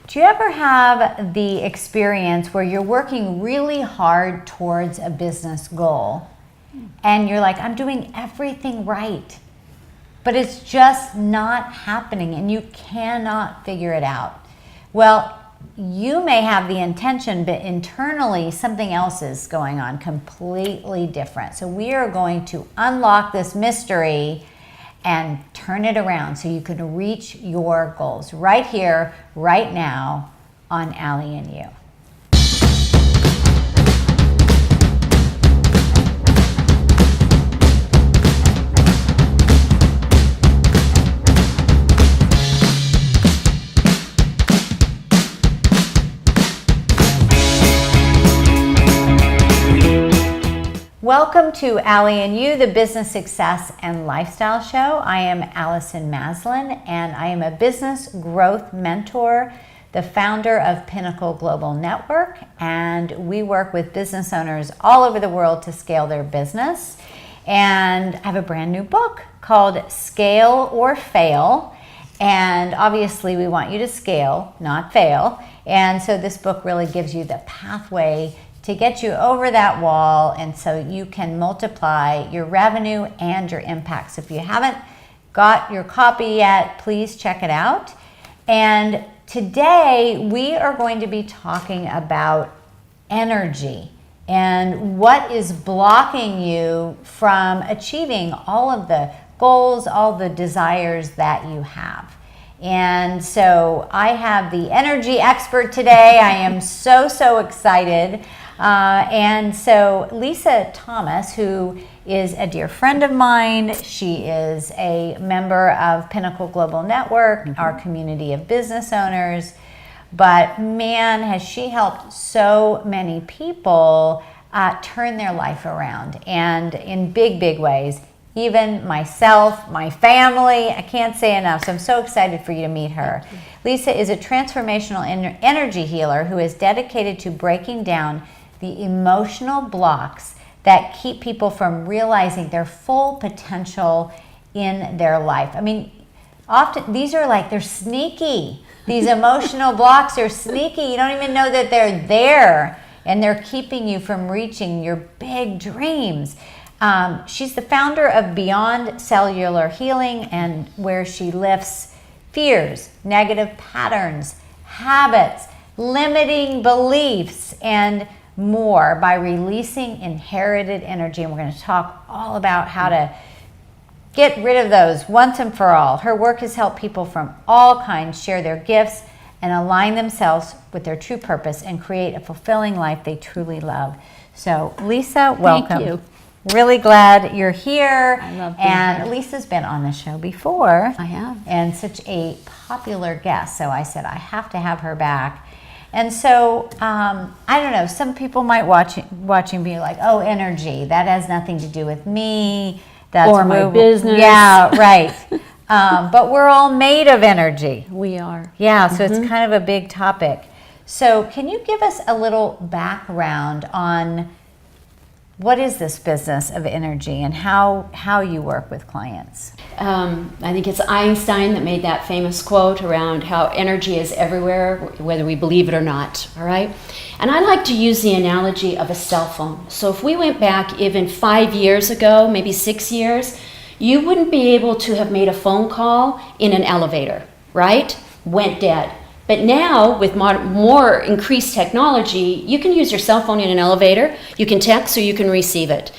Do you ever have the experience where you're working really hard towards a business goal and you're like, I'm doing everything right, but it's just not happening and you cannot figure it out? Well, you may have the intention, but internally something else is going on completely different. So we are going to unlock this mystery and turn it around so you can reach your goals right here, right now on Allie and You. Welcome to Allie and You, the Business Success and Lifestyle Show. I am Allison Maslan, and I am a business growth mentor, the founder of Pinnacle Global Network, and we work with business owners all over the world to scale their business. And I have a brand new book called Scale or Fail, and obviously we want you to scale, not fail. And so this book really gives you the pathway to get you over that wall, and so you can multiply your revenue and your impact. So if you haven't got your copy yet, please check it out. And today we are going to be talking about energy and what is blocking you from achieving all of the goals, all the desires that you have. And so I have the energy expert today. I am so excited. And so Lisa Thomas, who is a dear friend of mine, she is a member of Pinnacle Global Network, our community of business owners. But man, has she helped so many people turn their life around, and in big ways. Even myself, my family, I can't say enough. So I'm so excited for you to meet her. Lisa is a transformational energy healer who is dedicated to breaking down the emotional blocks that keep people from realizing their full potential in their life. I mean, often these are like, they're sneaky. These emotional blocks are sneaky. You don't even know that they're there, and they're keeping you from reaching your big dreams. She's the founder of Beyond Cellular Healing, and where she lifts fears, negative patterns, habits, limiting beliefs, and more by releasing inherited energy. And we're going to talk all about how to get rid of those once and for all. Her work has helped people from all kinds share their gifts and align themselves with their true purpose and create a fulfilling life they truly love. So Lisa, welcome. Thank you. Really glad you're here. I love being and here. Lisa's been on the show before. I have. And such a popular guest. So I said, I have to have her back. And so, I don't know, some people might watching be like, oh, energy, that has nothing to do with me. That's or my business. Yeah, right. But we're all made of energy. We are. Yeah, so it's kind of a big topic. So can you give us a little background on what is this business of energy and how you work with clients? I think it's Einstein that made that famous quote around how energy is everywhere, whether we believe it or not, all right? And I like to use the analogy of a cell phone. So if we went back even 5 years ago, maybe 6 years, you wouldn't be able to have made a phone call in an elevator, right? Went dead. But now, with more increased technology, you can use your cell phone in an elevator, you can text or you can receive it.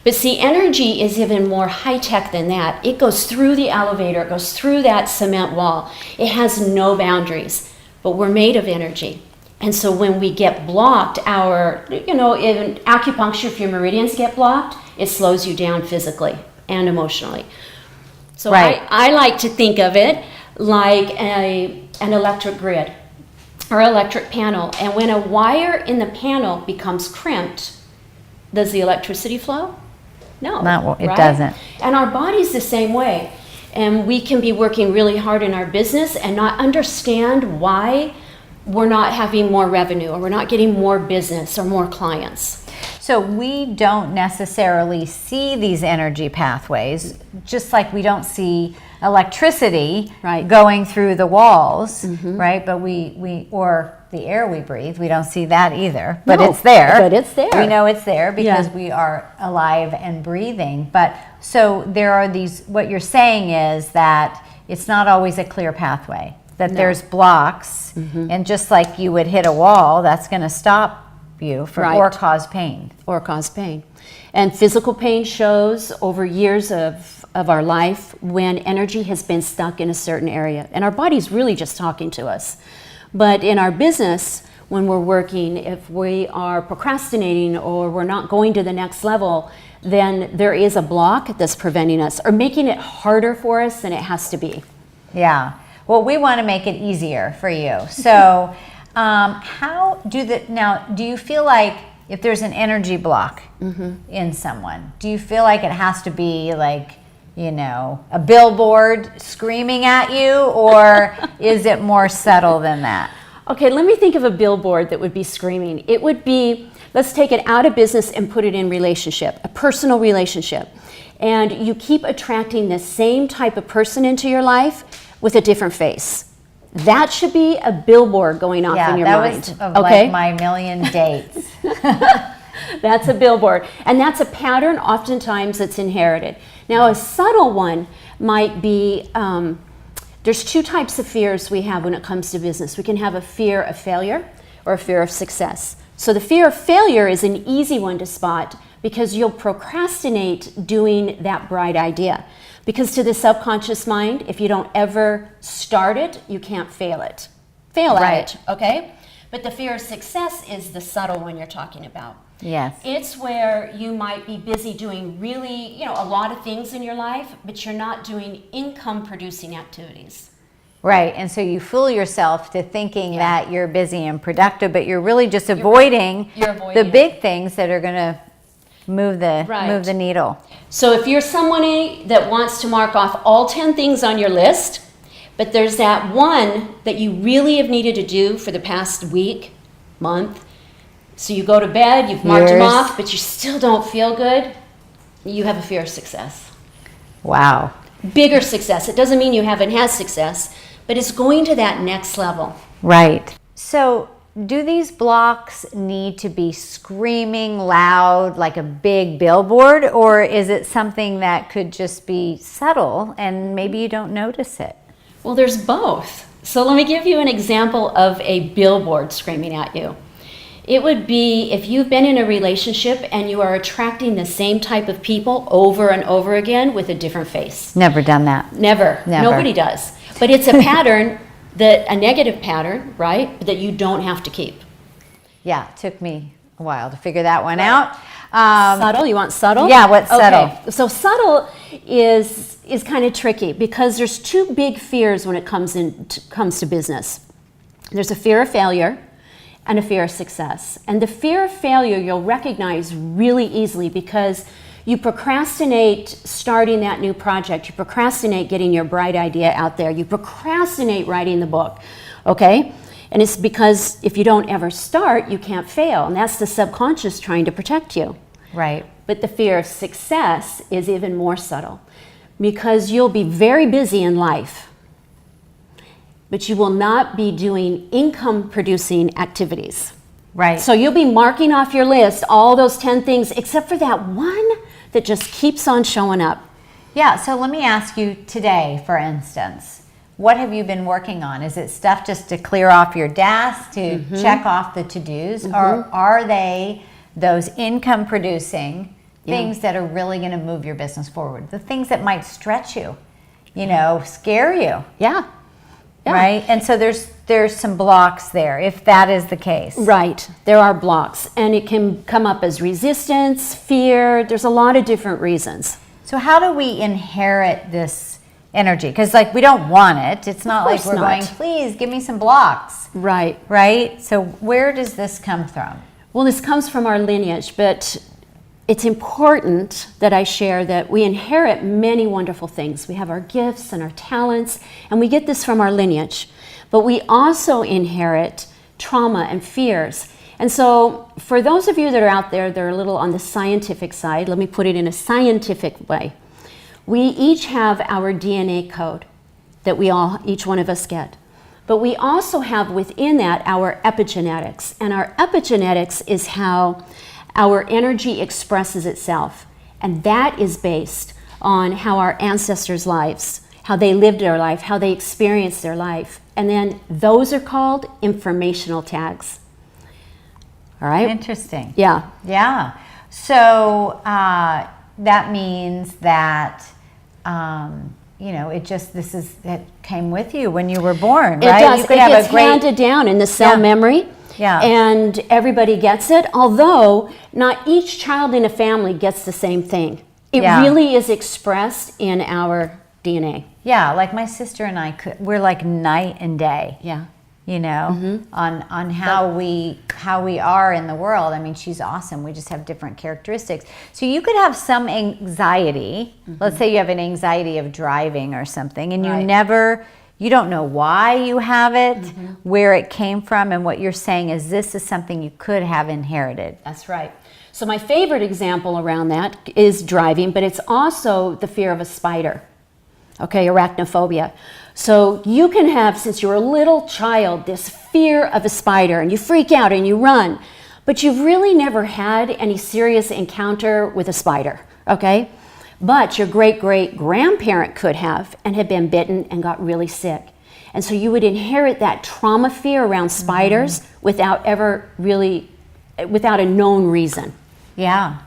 But see, energy is even more high-tech than that. It goes through the elevator, it goes through that cement wall. It has no boundaries, but we're made of energy. And so when we get blocked, in acupuncture, if your meridians get blocked, it slows you down physically and emotionally. So right. I like to think of it like an electric grid or electric panel. And when a wire in the panel becomes crimped, does the electricity flow? No, it right? doesn't. And our body's the same way. And we can be working really hard in our business and not understand why we're not having more revenue or we're not getting more business or more clients. So we don't necessarily see these energy pathways, just like we don't see electricity Right. going through the walls, right? But we or the air we breathe, we don't see that either. But No, it's there. but it's there. We know it's there because Yeah. we are alive and breathing. But so there are these, what you're saying is that it's not always a clear pathway, that there's blocks, and just like you would hit a wall, that's going to stop you from, Right. or cause pain. Or cause pain. And physical pain shows over years of our life when energy has been stuck in a certain area. And our body's really just talking to us. But in our business, when we're working, if we are procrastinating or we're not going to the next level, then there is a block that's preventing us or making it harder for us than it has to be. Yeah. Well, we want to make it easier for you. So how do you feel like if there's an energy block in someone, do you feel like it has to be like, you know, a billboard screaming at you, or is it more subtle than that? Okay, let me think of a billboard that would be screaming. It would be, let's take it out of business and put it in relationship, a personal relationship. And you keep attracting the same type of person into your life with a different face. That should be a billboard going off in your mind. Yeah, that was like my million dates. That's a billboard. And that's a pattern oftentimes that's inherited. Now, a subtle one might be, there's two types of fears we have when it comes to business. We can have a fear of failure or a fear of success. So the fear of failure is an easy one to spot because you'll procrastinate doing that bright idea. Because to the subconscious mind, if you don't ever start it, you can't fail at it, okay? But the fear of success is the subtle one you're talking about. Yes. It's where you might be busy doing really, a lot of things in your life, but you're not doing income-producing activities. Right, and so you fool yourself to thinking that you're busy and productive, but you're really just avoiding the big things that are going to move the needle. So if you're someone that wants to mark off all 10 things on your list, but there's that one that you really have needed to do for the past week, month, so you go to bed, you've marked them off, but you still don't feel good, you have a fear of success. Wow. Bigger success. It doesn't mean you haven't had success, but it's going to that next level. Right. So do these blocks need to be screaming loud like a big billboard, or is it something that could just be subtle and maybe you don't notice it? Well, there's both. So let me give you an example of a billboard screaming at you. It would be if you've been in a relationship and you are attracting the same type of people over and over again with a different face. Never done that. Never. Nobody does. But it's a pattern, a negative pattern, right, that you don't have to keep. Yeah, it took me a while to figure that one out. Subtle? You want subtle? Yeah, what's subtle? Okay. So subtle is kind of tricky because there's two big fears when it comes to business. There's a fear of failure and a fear of success. And the fear of failure you'll recognize really easily because you procrastinate starting that new project. You procrastinate getting your bright idea out there. You procrastinate writing the book, okay? And it's because if you don't ever start, you can't fail. And that's the subconscious trying to protect you. Right. But the fear of success is even more subtle because you'll be very busy in life, but you will not be doing income-producing activities. Right. So you'll be marking off your list all those 10 things except for that one that just keeps on showing up. Yeah, so let me ask you today, for instance, what have you been working on? Is it stuff just to clear off your desk, to check off the to-dos, or are they those income-producing things that are really going to move your business forward? The things that might stretch you, scare you. Yeah. Right? And so there's some blocks there, if that is the case. Right. There are blocks. And it can come up as resistance, fear. There's a lot of different reasons. So how do we inherit this energy? Because we don't want it. It's not like we're going, please give me some blocks. Right. Right? So where does this come from? Well, this comes from our lineage, but it's important that I share that we inherit many wonderful things. We have our gifts and our talents, and we get this from our lineage. But we also inherit trauma and fears. And so for those of you that are out there that are a little on the scientific side, let me put it in a scientific way. We each have our DNA code that each one of us get. But we also have within that our epigenetics. And our epigenetics is how our energy expresses itself. And that is based on how our ancestors' lives, how they lived their life, how they experienced their life. And then those are called informational tags. All right? Interesting. Yeah. Yeah. So that means that, it came with you when you were born, right? It does. You could it have gets a great handed down in the cell memory. Yeah. And everybody gets it, although not each child in a family gets the same thing. It really is expressed in our DNA. Yeah, like my sister and I we're like night and day. Yeah. On how we are in the world. I mean, she's awesome. We just have different characteristics. So you could have some anxiety. Let's say you have an anxiety of driving or something, and you don't know why you have it, where it came from, and what you're saying is this is something you could have inherited. That's right. So my favorite example around that is driving, but it's also the fear of a spider. Okay, arachnophobia. So you can have, since you're a little child, this fear of a spider, and you freak out and you run, but you've really never had any serious encounter with a spider, okay? But your great-great-grandparent could have and had been bitten and got really sick. And so you would inherit that trauma fear around spiders without a known reason. Yeah.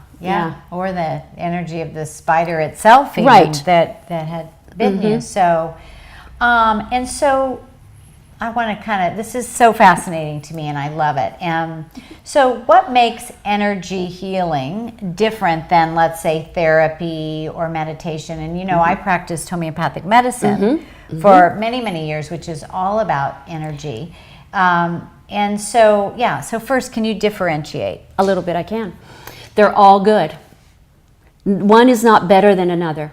Or the energy of the spider itself, even, that had bitten you. So, and so I want to this is so fascinating to me, and I love it. So what makes energy healing different than, let's say, therapy or meditation? And, I practiced homeopathic medicine for many, many years, which is all about energy. And so, so first, can you differentiate? A little bit I can. They're all good. One is not better than another.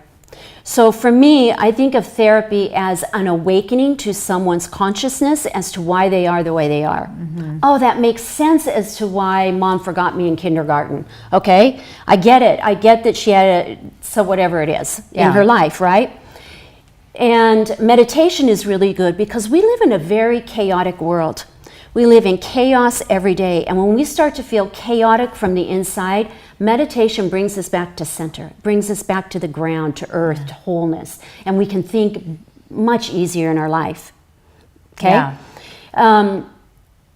So for me, I think of therapy as an awakening to someone's consciousness as to why they are the way they are. Oh, that makes sense as to why mom forgot me in kindergarten. Okay, I get it. I get that she had whatever it is in her life, right? And meditation is really good because we live in a very chaotic world. We live in chaos every day. And when we start to feel chaotic from the inside, meditation brings us back to center, brings us back to the ground, to earth, to wholeness. And we can think much easier in our life. Okay? Yeah.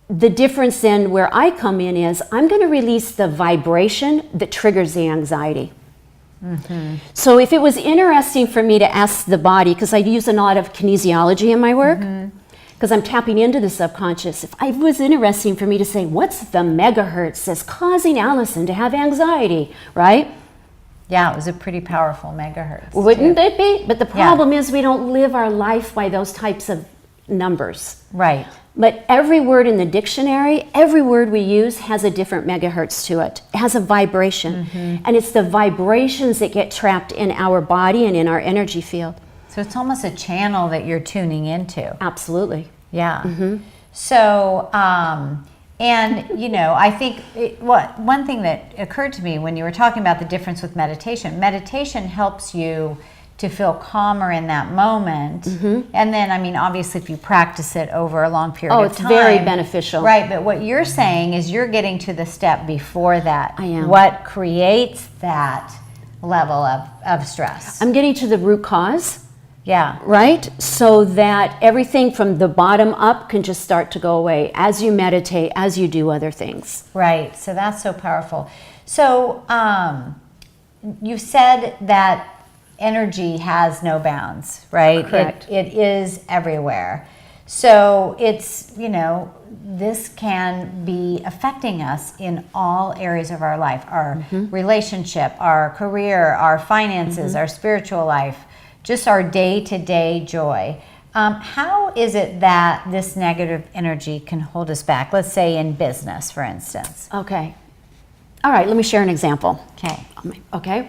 The difference then where I come in is I'm going to release the vibration that triggers the anxiety. So if it was interesting for me to ask the body, because I use a lot of kinesiology in my work, because I'm tapping into the subconscious. If it was interesting for me to say, what's the megahertz that's causing Allison to have anxiety, right? Yeah, it was a pretty powerful megahertz. Wouldn't it be? But the problem is we don't live our life by those types of numbers. Right. But every word in the dictionary, every word we use has a different megahertz to it. It has a vibration. And it's the vibrations that get trapped in our body and in our energy field. So it's almost a channel that you're tuning into. Absolutely. Yeah. So, I think one thing that occurred to me when you were talking about the difference with meditation helps you to feel calmer in that moment. And then, obviously, if you practice it over a long period of time. Oh, it's very beneficial. Right, but what you're saying is you're getting to the step before that. I am. What creates that level of stress? I'm getting to the root cause. Yeah. Right? So that everything from the bottom up can just start to go away as you meditate, as you do other things. Right. So that's so powerful. So you said that energy has no bounds, right? Correct. It is everywhere. So it's, this can be affecting us in all areas of our life, our relationship, our career, our finances, our spiritual life, just our day-to-day joy. How is it that this negative energy can hold us back? Let's say in business, for instance. Okay. All right, let me share an example. Okay.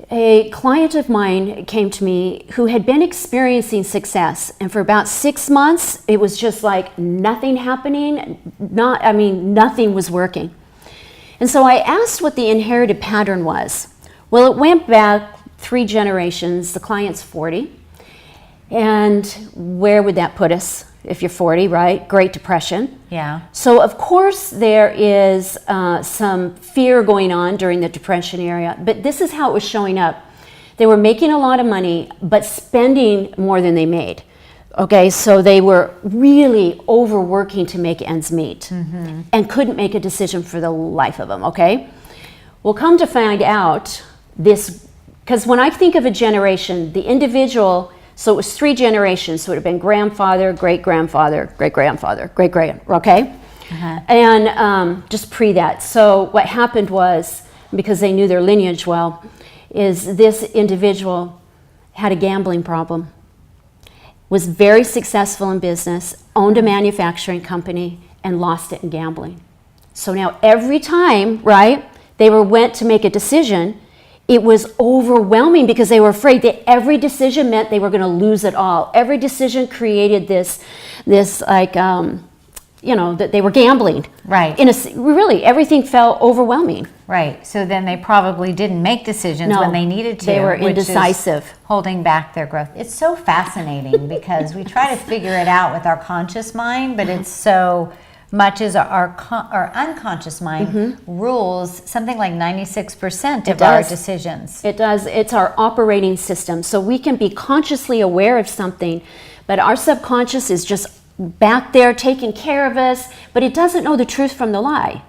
A client of mine came to me who had been experiencing success, and for about 6 months, it was just like nothing happening, nothing was working. And so I asked what the inherited pattern was. Well, it went back 3 generations. The client's 40. And where would that put us if you're 40, right? Great Depression. Yeah. So of course there is some fear going on during the Depression era, but this is how it was showing up. They were making a lot of money, but spending more than they made. Okay, so they were really overworking to make ends meet and couldn't make a decision for the life of them, okay? Well, come to find out this, because when I think of a generation, the individual, so it was 3 generations, so it would have been grandfather, great-grandfather, great-grandfather, great-grand, okay? And just pre that. So what happened was, because they knew their lineage well, is this individual had a gambling problem, was very successful in business, owned a manufacturing company, and lost it in gambling. So now every time, right, they went to make a decision, it was overwhelming because they were afraid that every decision meant they were going to lose it all. Every decision created this like, that they were gambling. Right. Really, everything felt overwhelming. Right. So then they probably didn't make decisions when they needed to. They were which indecisive. is holding back their growth. It's so fascinating because we try to figure it out with our conscious mind, but it's so much as our unconscious mind rules something like 96% of our decisions. It does. It's our operating system. So we can be consciously aware of something, but our subconscious is just back there taking care of us, but it doesn't know the truth from the lie.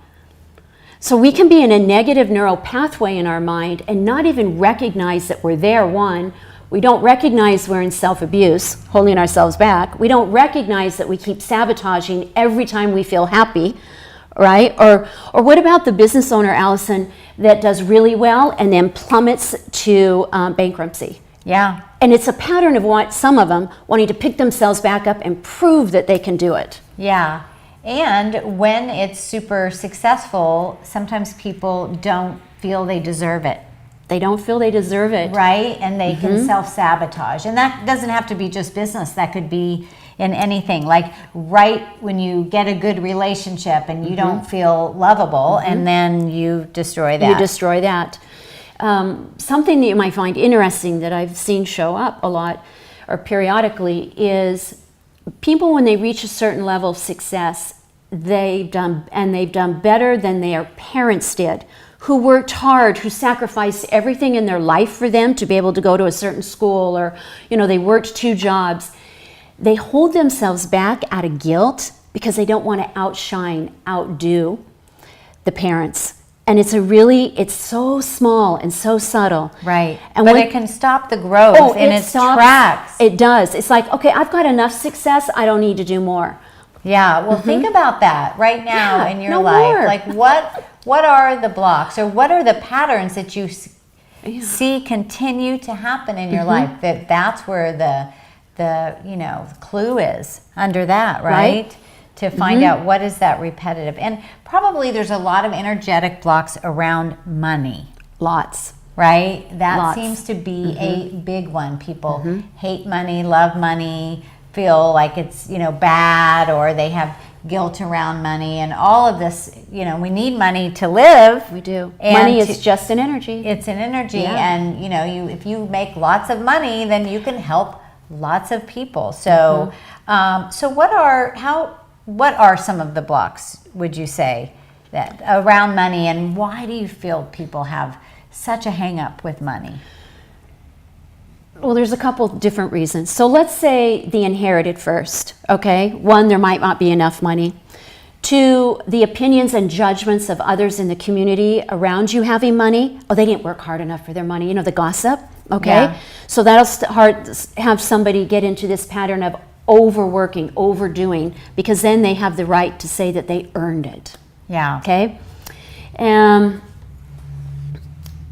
So we can be in a negative neural pathway in our mind and not even recognize that we're there. One, we don't recognize we're in self-abuse, holding ourselves back. We don't recognize that we keep sabotaging every time we feel happy, right? Or what about the business owner, Allison, that does really well and then plummets to bankruptcy? Yeah. And it's a pattern of some of them wanting to pick themselves back up and prove that they can do it. Yeah. And when it's super successful, sometimes people don't feel they deserve it. They don't feel they deserve it. Right? And they can self-sabotage. And that doesn't have to be just business. That could be in anything. Like right when you get a good relationship and you don't feel lovable, and then you destroy that. You destroy that. Something that you might find interesting that I've seen show up a lot or periodically is people, when they reach a certain level of success, they've done better than their parents did, who worked hard, who sacrificed everything in their life for them to be able to go to a certain school, or they worked 2 jobs. They hold themselves back out of guilt because they don't want to outdo the parents. And it's so small and so subtle. Right. And but it can stop the growth in its tracks. It does. It's like, okay, I've got enough success. I don't need to do more. Yeah. Well, think about that right now in your life. More. Like what are the blocks, or what are the patterns that you see continue to happen in your life? That's where the clue is under that, right? To find out what is that repetitive. And probably there's a lot of energetic blocks around money. Lots. Right? That Lots. seems to be a big one. People hate money, love money, feel like it's, bad, or they have guilt around money, and all of this, we need money to live. We do. And money is just an energy. It's an energy, and if you make lots of money, then you can help lots of people. So what are some of the blocks, would you say, that around money, and why do you feel people have such a hang up with money? Well, there's a couple different reasons. So let's say the inherited first, okay? 1, there might not be enough money. 2, the opinions and judgments of others in the community around you having money. Oh, they didn't work hard enough for their money. The gossip, okay? Yeah. So that'll have somebody get into this pattern of overworking, overdoing, because then they have the right to say that they earned it. Yeah. Okay?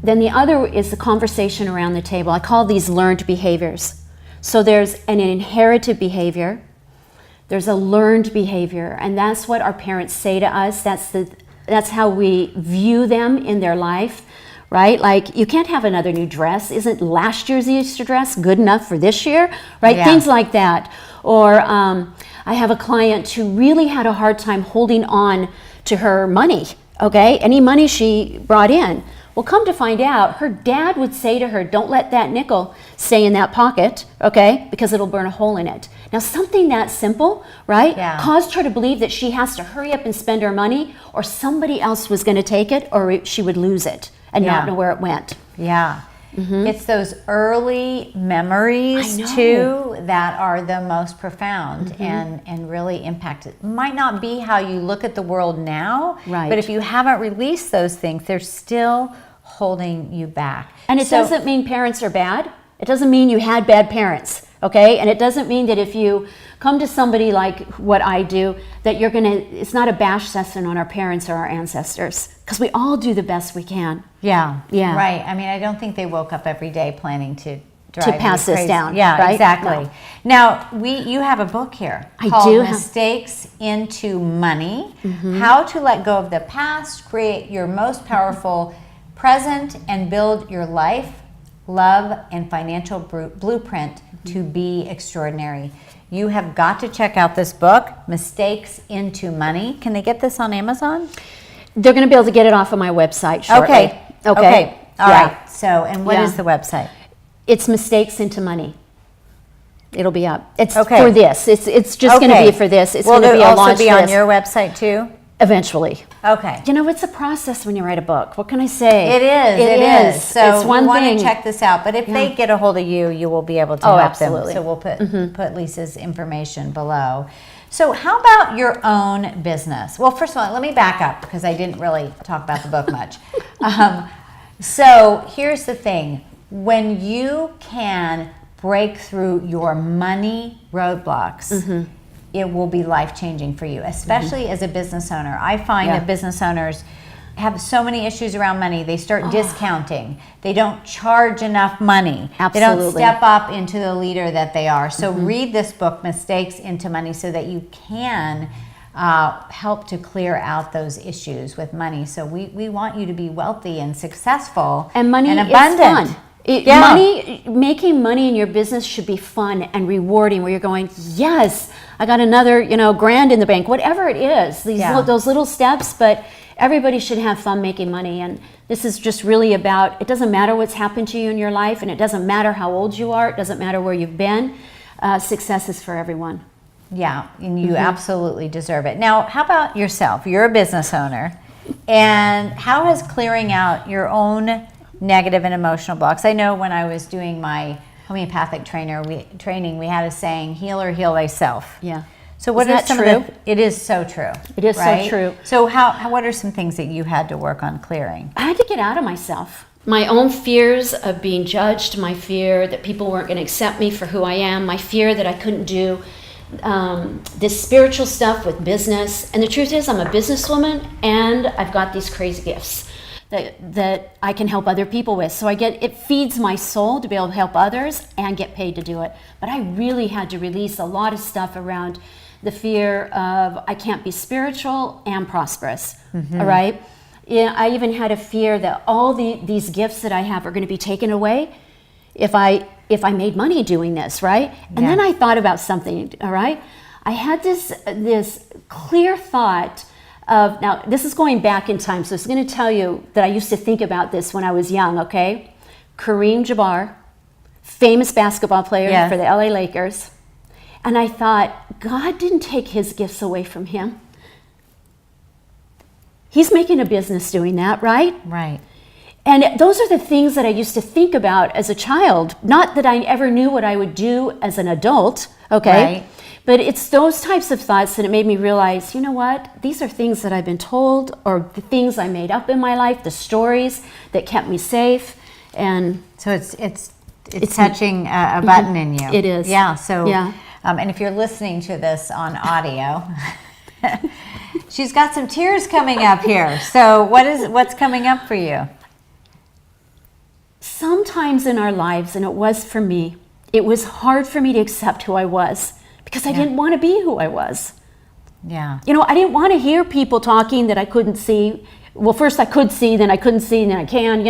Then the other is the conversation around the table. I call these learned behaviors. So there's an inherited behavior, there's a learned behavior, and that's what our parents say to us. That's how we view them in their life, right? Like, you can't have another new dress. Isn't last year's Easter dress good enough for this year? Right? Yeah. Things like that. Or I have a client who really had a hard time holding on to her money. okay? Any money she brought in. Well, come to find out, her dad would say to her, don't let that nickel stay in that pocket, okay? Because it'll burn a hole in it. Now, something that simple, right? Yeah. Caused her to believe that she has to hurry up and spend her money, or somebody else was going to take it, or she would lose it and not know where it went. Yeah. It's those early memories too that are the most profound and really impact. It might not be how you look at the world now, Right. but if you haven't released those things, they're still holding you back. And it doesn't mean parents are bad. It doesn't mean you had bad parents, okay? And it doesn't mean that if you come to somebody like what I do, that you're gonna, it's not a bash session on our parents or our ancestors, because we all do the best we can. Yeah. Yeah. Right. I mean, I don't think they woke up every day planning to drive pass you this crazy. down, Yeah, right? exactly. No. Now, you have a book here I called do have- Mistakes into Money, How to Let Go of the Past, Create Your Most Powerful Present, and Build Your Life, Love, and Financial Blueprint to Be Extraordinary. You have got to check out this book, Mistakes into Money. Can they get this on Amazon? They're going to be able to get it off of my website shortly. Okay. All Yeah. right. So, and what is the website? It's Mistakes into Money. It'll be up. It's Okay. for this. It's just going to be for this. It's going to be a also launch be for on this your website too? eventually. Okay. You know, it's a process when you write a book. What can I say? It is. So it's one you want thing. to check this out. But if they get a hold of you, you will be able to Oh, help absolutely. them. So we'll put Lisa's information below. So how about your own business? Well, first of all, let me back up because I didn't really talk about the book much. So here's the thing. When you can break through your money roadblocks, it will be life-changing for you, especially as a business owner. I find that business owners have so many issues around money. They start discounting. They don't charge enough money. They don't Absolutely. step up into the leader that they are. So read this book, Mistakes into Money, so that you can help to clear out those issues with money. So we want you to be wealthy and successful And money and is abundant. fun. Money, making money in your business should be fun and rewarding, where you're going, yes, I got another, grand in the bank, whatever it is, those little steps, but everybody should have fun making money. And this is just really about, it doesn't matter what's happened to you in your life, and it doesn't matter how old you are, it doesn't matter where you've been, success is for everyone. Yeah, and you absolutely deserve it. Now, how about yourself? You're a business owner, and how has clearing out your own negative and emotional blocks? I know when I was doing my homeopathic training, we had a saying, heal or heal thyself. Yeah. So what Isn't are that some true? of the, it is so true. It is right? so true. So what are some things that you had to work on clearing? I had to get out of myself. My own fears of being judged, my fear that people weren't going to accept me for who I am, my fear that I couldn't do this spiritual stuff with business. And the truth is, I'm a businesswoman, and I've got these crazy gifts that I can help other people with. So it feeds my soul to be able to help others and get paid to do it. But I really had to release a lot of stuff around the fear of I can't be spiritual and prosperous, all right? Yeah, I even had a fear that all these gifts that I have are going to be taken away if I made money doing this, right? And then I thought about something, all right? I had this clear thought of, now this is going back in time, so it's going to tell you that I used to think about this when I was young, okay? Kareem Jabbar, famous basketball player for the LA Lakers. And I thought, God didn't take his gifts away from him. He's making a business doing that, right? Right. And those are the things that I used to think about as a child. Not that I ever knew what I would do as an adult, okay? Right. But it's those types of thoughts that it made me realize, you know what? These are things that I've been told, or the things I made up in my life, the stories that kept me safe. And so it's touching a button in you. It is. Yeah. So, yeah. And if you're listening to this on audio, she's got some tears coming up here. So what's coming up for you? Sometimes in our lives, and it was for me, it was hard for me to accept who I was because I didn't want to be who I was. Yeah. I didn't want to hear people talking that I couldn't see. Well, first I could see, then I couldn't see, then I can,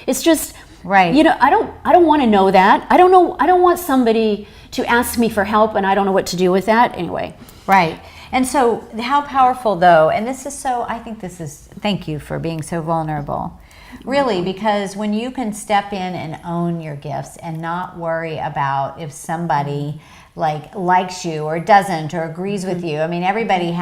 It's just, right. I don't want to know that. I don't want somebody to ask me for help and I don't know what to do with that anyway. Right. And so how powerful though, and this is so, I think this is, thank you for being so vulnerable. Really, because when you can step in and own your gifts and not worry about if somebody likes you or doesn't or agrees with you. I mean, everybody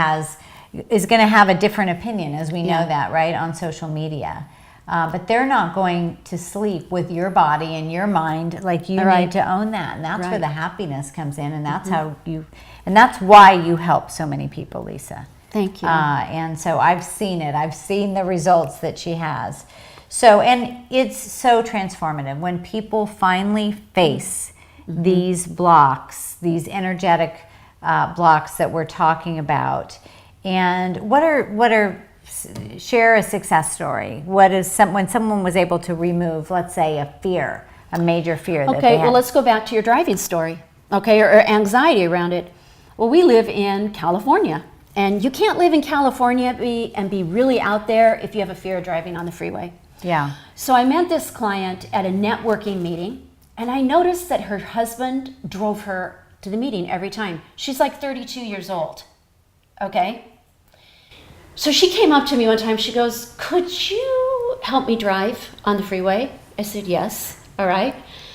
is going to have a different opinion, as we know that, right, on social media. But they're not going to sleep with your body and your mind. Like, you need to own that, and that's where the happiness comes in, and that's how and that's why you help so many people, Lisa. Thank you. And so I've seen it. I've seen the results that she has. So, and it's so transformative when people finally face these blocks, these energetic blocks that we're talking about. And what are share a success story. What is when someone was able to remove, let's say, a fear, a major fear that they had? Well, let's go back to your driving story, okay, or anxiety around it. Well, we live in California, and you can't live in California and be really out there if you have a fear of driving on the freeway. Yeah. So I met this client at a networking meeting, and I noticed that her husband drove her to the meeting every time. She's like 32 years old, okay? So she came up to me one time, she goes, "Could you help me drive on the freeway?" I said, "Yes." All right.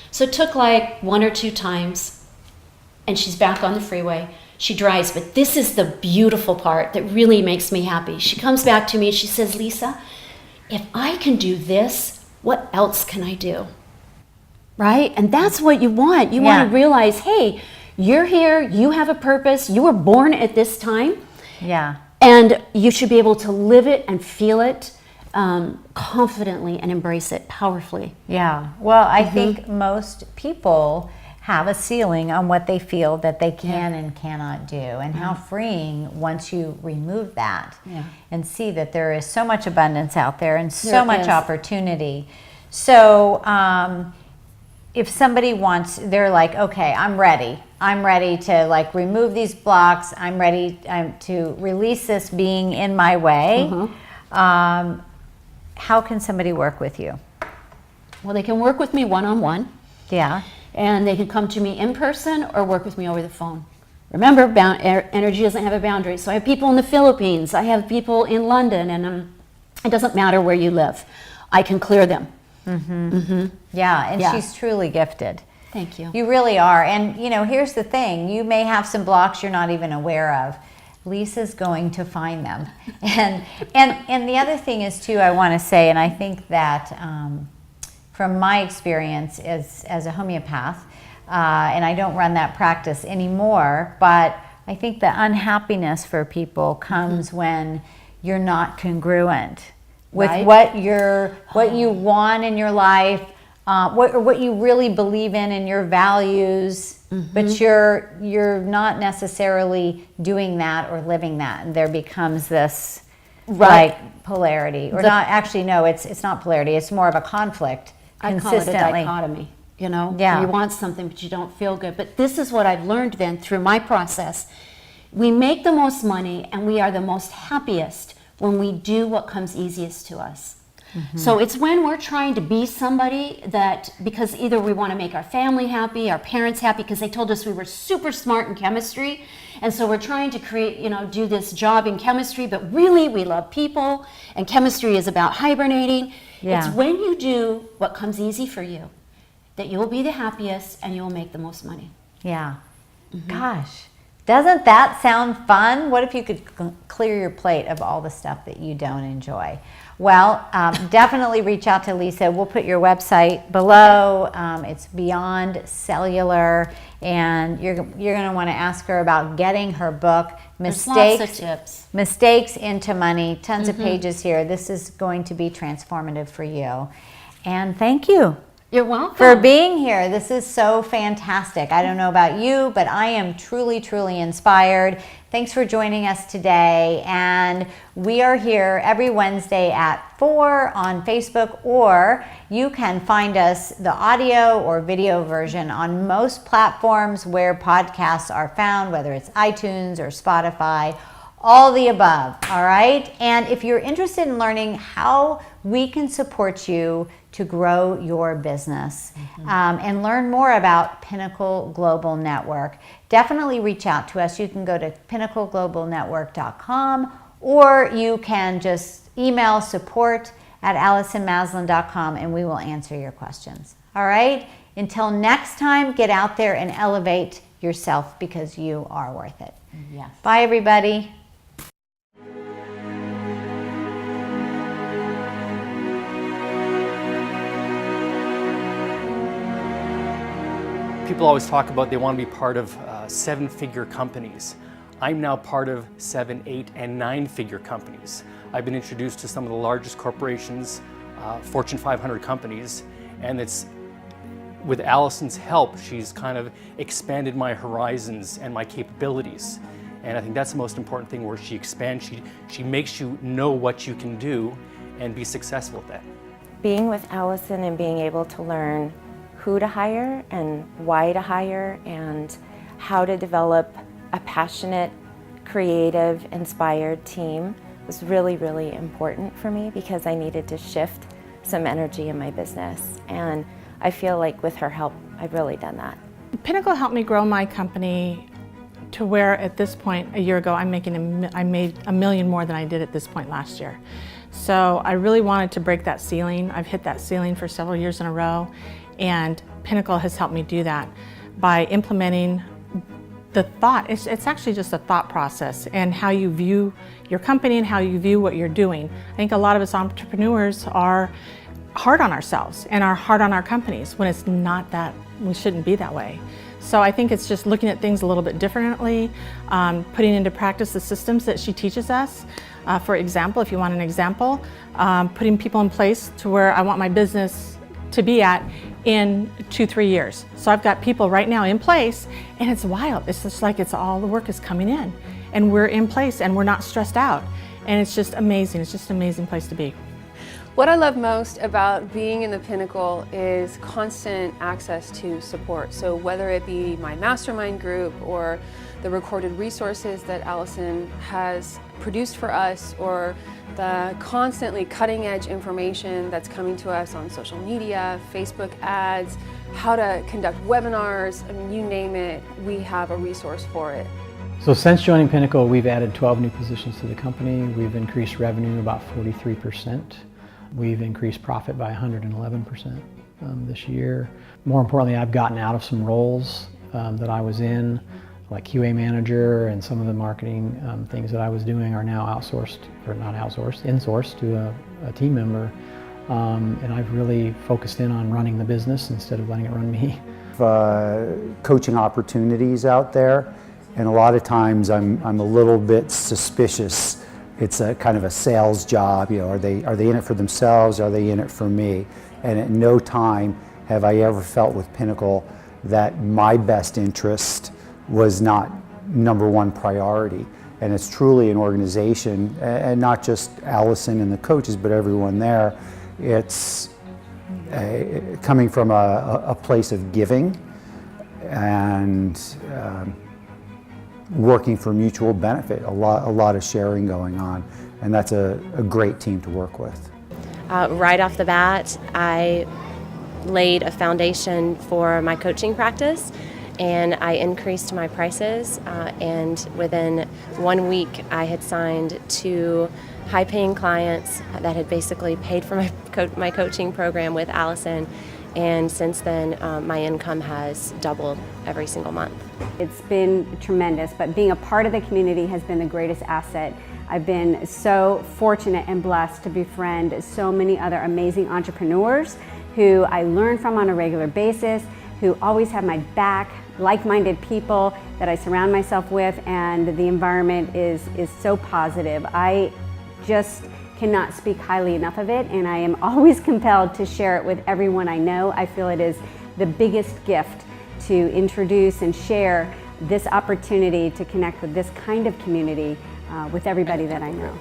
So it took like 1 or 2 times, and she's back on the freeway. She drives, but this is the beautiful part that really makes me happy. She comes back to me and she says, "Lisa, if I can do this, what else can I do?" Right? And that's what you want. You want to realize, hey, you're here, you have a purpose, you were born at this time. Yeah. And you should be able to live it and feel it confidently and embrace it powerfully. Yeah. Well, I think most people have a ceiling on what they feel that they can and cannot do, and how freeing once you remove that and see that there is so much abundance out there and so much opportunity. So if somebody wants, they're like, okay, I'm ready to like remove these blocks, I'm ready to release this being in my way. How can somebody work with you? Well, they can work with me one-on-one. Yeah. And they can come to me in person or work with me over the phone. Remember, energy doesn't have a boundary. So I have people in the Philippines, I have people in London, and it doesn't matter where you live. I can clear them. Yeah, and she's truly gifted. Thank you. You really are. And, you know, here's the thing. You may have some blocks you're not even aware of. Lisa's going to find them. And the other thing is, too, I want to say, and I think that from my experience as a homeopath, and I don't run that practice anymore, but I think the unhappiness for people comes when you're not congruent with what you want in your life, what you really believe in your values, but you're not necessarily doing that or living that, and there becomes this like polarity, or not. Actually, no, it's not polarity. It's more of a conflict. I call it a dichotomy. You know, you want something but you don't feel good. But this is what I've learned then through my process. We make the most money and we are the most happiest when we do what comes easiest to us. So it's when we're trying to be somebody that, because either we want to make our family happy, our parents happy, because they told us we were super smart in chemistry, and so we're trying to create, do this job in chemistry, but really we love people, and chemistry is about hibernating. It's when you do what comes easy for you that you'll be the happiest and you'll make the most money. Yeah. Gosh, doesn't that sound fun? What if you could clear your plate of all the stuff that you don't enjoy? Well, definitely reach out to Lisa. We'll put your website below. It's Beyond Cellular, and you're going to want to ask her about getting her book, Lots of tips. Mistakes into Money. Tons of pages here. This is going to be transformative for you. And thank you. You're welcome. For being here. This is so fantastic. I don't know about you, but I am truly, truly inspired. Thanks for joining us today. And we are here every Wednesday at 4 on Facebook, or you can find us, the audio or video version, on most platforms where podcasts are found, whether it's iTunes or Spotify. all the above, all right? And if you're interested in learning how we can support you to grow your business and learn more about Pinnacle Global Network, definitely reach out to us. You can go to pinnacleglobalnetwork.com, or you can just email support@AllisonMaslan.com and we will answer your questions. All right? Until next time, get out there and elevate yourself because you are worth it. Yes. Bye, everybody. People always talk about they want to be part of 7-figure companies. I'm now part of 7, 8, and 9-figure companies. I've been introduced to some of the largest corporations, Fortune 500 companies, and it's with Allison's help, she's kind of expanded my horizons and my capabilities. And I think that's the most important thing, where she expands, she makes you know what you can do and be successful at that. Being with Allison and being able to learn who to hire and why to hire and how to develop a passionate, creative, inspired team was really, really important for me because I needed to shift some energy in my business. And I feel like with her help, I've really done that. Pinnacle helped me grow my company to where at this point, a year ago, I made $1 million more than I did at this point last year. So I really wanted to break that ceiling. I've hit that ceiling for several years in a row, and Pinnacle has helped me do that by implementing the thought. It's actually just a thought process and how you view your company and how you view what you're doing. I think a lot of us entrepreneurs are hard on ourselves and are hard on our companies when it's not that, we shouldn't be that way. So I think it's just looking at things a little bit differently, putting into practice the systems that she teaches us. For example, if you want an example, putting people in place to where I want my business to be at in 2-3 years. So I've got people right now in place, and it's wild. It's just like it's all the work is coming in and we're in place and we're not stressed out. And it's just amazing. It's just an amazing place to be. What I love most about being in the Pinnacle is constant access to support. So whether it be my mastermind group or the recorded resources that Allison has produced for us, or the constantly cutting edge information that's coming to us on social media, Facebook ads, how to conduct webinars, I mean, you name it, we have a resource for it. So since joining Pinnacle, we've added 12 new positions to the company. We've increased revenue about 43%. We've increased profit by 111% this year. More importantly, I've gotten out of some roles that I was in, like QA manager, and some of the marketing things that I was doing are now outsourced, or not outsourced, insourced to a team member. And I've really focused in on running the business instead of letting it run me. Coaching opportunities out there, and a lot of times I'm a little bit suspicious. It's a kind of a sales job, you know, are they in it for themselves, are they in it for me? And at no time have I ever felt with Pinnacle that my best interest was not #1 priority. And it's truly an organization, and not just Allison and the coaches, but everyone there. It's coming from a place of giving and working for mutual benefit, a lot of sharing going on, and that's a great team to work with. Right off the bat, I laid a foundation for my coaching practice, and I increased my prices, and within 1 week I had signed 2 high-paying clients that had basically paid for my coaching program with Allison, and since then my income has doubled every single month. It's been tremendous, but being a part of the community has been the greatest asset. I've been so fortunate and blessed to befriend so many other amazing entrepreneurs who I learn from on a regular basis, who always have my back, like-minded people that I surround myself with, and the environment is so positive. I just cannot speak highly enough of it, and I am always compelled to share it with everyone I know. I feel it is the biggest gift to introduce and share this opportunity to connect with this kind of community with everybody that I know.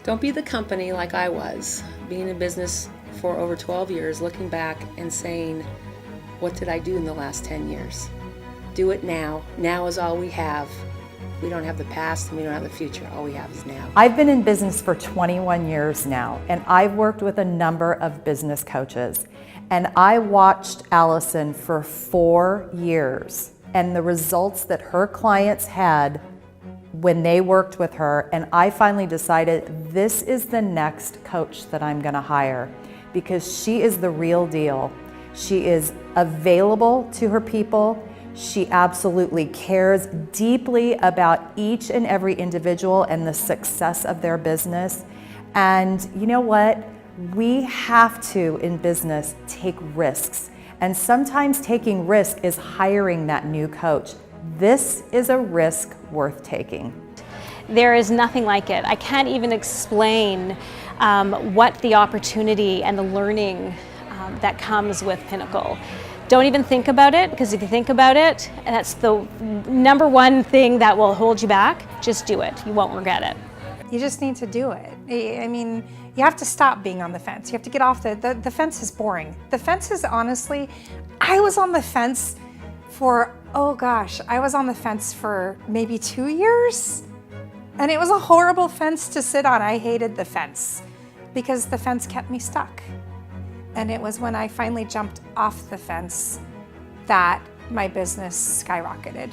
Don't be the company like I was, being in business for over 12 years, looking back and saying, what did I do in the last 10 years? Do it now. Now is all we have. If we don't have the past and we don't have the future, all we have is now. I've been in business for 21 years now, and I've worked with a number of business coaches. And I watched Allison for 4 years and the results that her clients had when they worked with her. And I finally decided this is the next coach that I'm gonna hire, because she is the real deal. She is available to her people. She absolutely cares deeply about each and every individual and the success of their business. And you know what? We have to, in business, take risks. And sometimes taking risk is hiring that new coach. This is a risk worth taking. There is nothing like it. I can't even explain what the opportunity and the learning that comes with Pinnacle. Don't even think about it, because if you think about it, and that's the number one thing that will hold you back, just do it. You won't regret it. You just need to do it. I mean, you have to stop being on the fence. You have to get off the fence is boring. The fence is honestly, I was on the fence for, oh gosh, I was on the fence for maybe 2 years. And it was a horrible fence to sit on. I hated the fence because the fence kept me stuck. And it was when I finally jumped off the fence that my business skyrocketed.